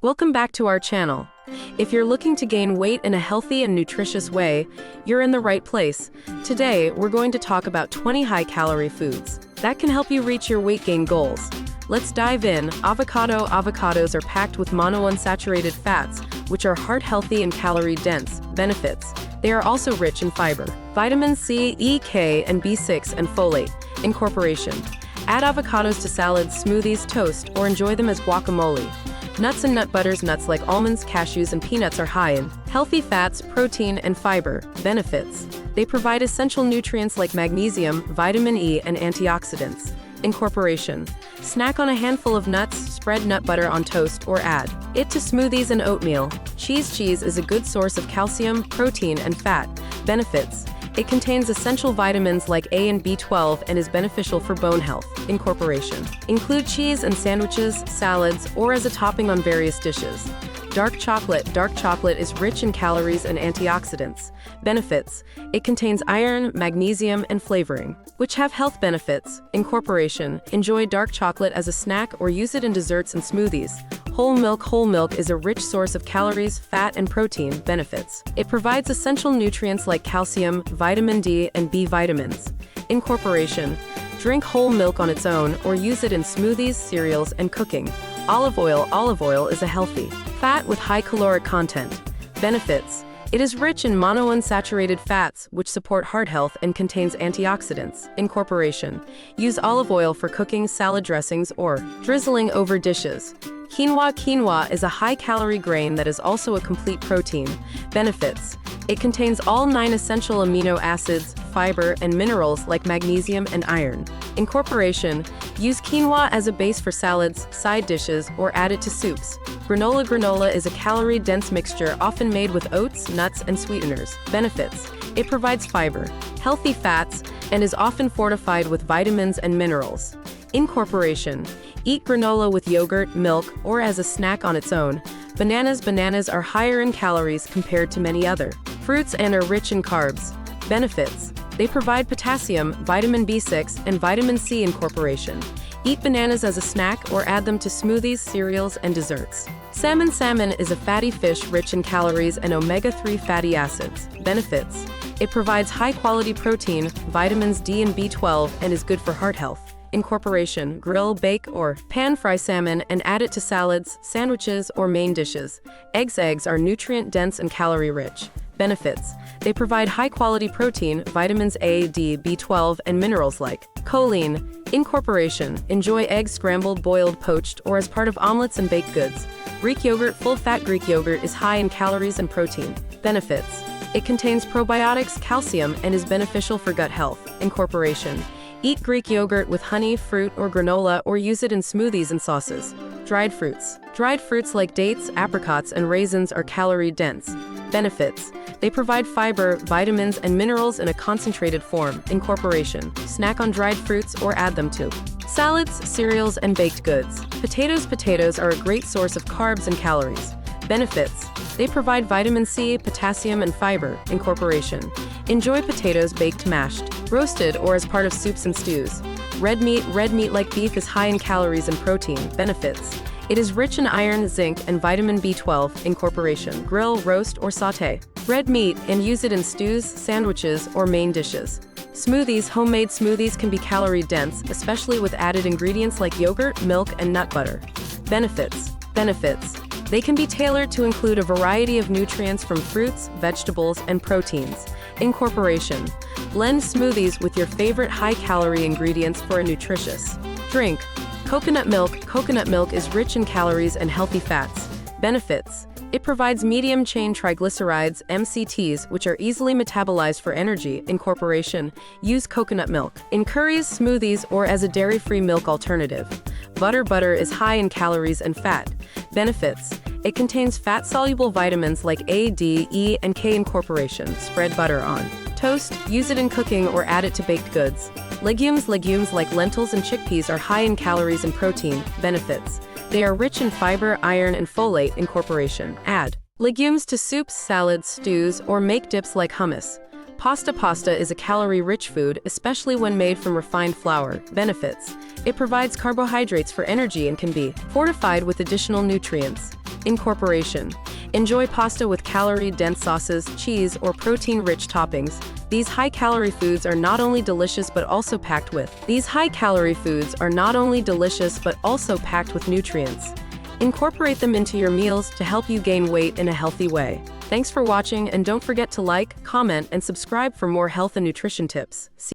Welcome back to our channel. If you're looking to gain weight in a healthy and nutritious way, you're in the right place. Today, we're going to talk about 20 high-calorie foods that can help you reach your weight gain goals. Let's dive in. Avocado. Avocados are packed with monounsaturated fats, which are heart-healthy and calorie-dense. Benefits: they are also rich in fiber, vitamin C, E, K, and B6, and folate. Incorporation: add avocados to salads, smoothies, toast, or enjoy them as guacamole. Nuts and nut butters. Nuts like almonds, cashews, and peanuts are high in healthy fats, protein, and fiber. Benefits: they provide essential nutrients like magnesium, vitamin E, and antioxidants. Incorporation: snack on a handful of nuts, spread nut butter on toast, or add it to smoothies and oatmeal. Cheese. Cheese is a good source of calcium, protein, and fat. Benefits: it contains essential vitamins like A and B12 and is beneficial for bone health. Incorporation: include cheese in sandwiches, salads, or as a topping on various dishes. Dark chocolate. Dark chocolate is rich in calories and antioxidants. Benefits: it contains iron, magnesium, and flavoring, which have health benefits. Incorporation: enjoy dark chocolate as a snack or use it in desserts and smoothies. Whole milk. Whole milk is a rich source of calories, fat, and protein. Benefits: it provides essential nutrients like calcium, vitamin D, and B vitamins. Incorporation: drink whole milk on its own or use it in smoothies, cereals, and cooking. Olive oil. Olive oil is a healthy fat with high caloric content. Benefits: it is rich in monounsaturated fats, which support heart health and contains antioxidants. Incorporation: use olive oil for cooking, salad dressings, or drizzling over dishes. Quinoa. Quinoa is a high-calorie grain that is also a complete protein. Benefits: it contains all 9 essential amino acids, fiber, and minerals like magnesium and iron. Incorporation: use quinoa as a base for salads, side dishes, or add it to soups. Granola. Granola is a calorie-dense mixture often made with oats, nuts, and sweeteners. Benefits: it provides fiber, healthy fats, and is often fortified with vitamins and minerals. Incorporation: eat granola with yogurt, milk, or as a snack on its own. Bananas. Bananas are higher in calories compared to many other fruits and are rich in carbs. Benefits: they provide potassium, vitamin B6, and vitamin C. Incorporation: eat bananas as a snack or add them to smoothies, cereals, and desserts. Salmon. Salmon is a fatty fish rich in calories and omega-3 fatty acids. Benefits: it provides high-quality protein, vitamins D and B12, and is good for heart health. Incorporation: grill, bake, or pan-fry salmon and add it to salads, sandwiches, or main dishes. Eggs. Eggs are nutrient-dense and calorie-rich. Benefits: they provide high-quality protein, vitamins A, D, B12, and minerals like choline. Incorporation: enjoy eggs scrambled, boiled, poached, or as part of omelets and baked goods. Greek yogurt. Full-fat Greek yogurt is high in calories and protein. Benefits: it contains probiotics, calcium, and is beneficial for gut health. Incorporation: eat Greek yogurt with honey, fruit, or granola, or use it in smoothies and sauces. Dried fruits. Dried fruits like dates, apricots, and raisins are calorie-dense. Benefits: they provide fiber, vitamins, and minerals in a concentrated form. Incorporation: snack on dried fruits or add them to salads, cereals, and baked goods. Potatoes. Potatoes are a great source of carbs and calories. Benefits: they provide vitamin C, potassium, and fiber. Incorporation: enjoy potatoes baked, mashed, roasted, or as part of soups and stews. Red meat. Red meat like beef is high in calories and protein. Benefits: it is rich in iron, zinc, and vitamin B12. Incorporation: grill, roast, or sauté red meat and use it in stews, sandwiches, or main dishes. Smoothies. Homemade smoothies can be calorie-dense, especially with added ingredients like yogurt, milk, and nut butter. Benefits: they can be tailored to include a variety of nutrients from fruits, vegetables, and proteins. Incorporation: blend smoothies with your favorite high-calorie ingredients for a nutritious drink. Coconut milk. Coconut milk is rich in calories and healthy fats. Benefits: it provides medium-chain triglycerides, MCTs, which are easily metabolized for energy. Incorporation: use coconut milk in curries, smoothies, or as a dairy-free milk alternative. Butter. Butter is high in calories and fat. Benefits: it contains fat-soluble vitamins like A, D, E, and K. Incorporation: spread butter on toast, use it in cooking, or add it to baked goods. Legumes. Legumes like lentils and chickpeas are high in calories and protein. Benefits: they are rich in fiber, iron, and folate. Incorporation: add legumes to soups, salads, stews, or make dips like hummus. Pasta is a calorie-rich food, especially when made from refined flour. Benefits: it provides carbohydrates for energy and can be fortified with additional nutrients. Incorporation: enjoy pasta with calorie-dense sauces, cheese, or protein-rich toppings. These high-calorie foods are not only delicious but also packed with nutrients. Incorporate them into your meals to help you gain weight in a healthy way. Thanks for watching, and don't forget to like, comment, and subscribe for more health and nutrition tips.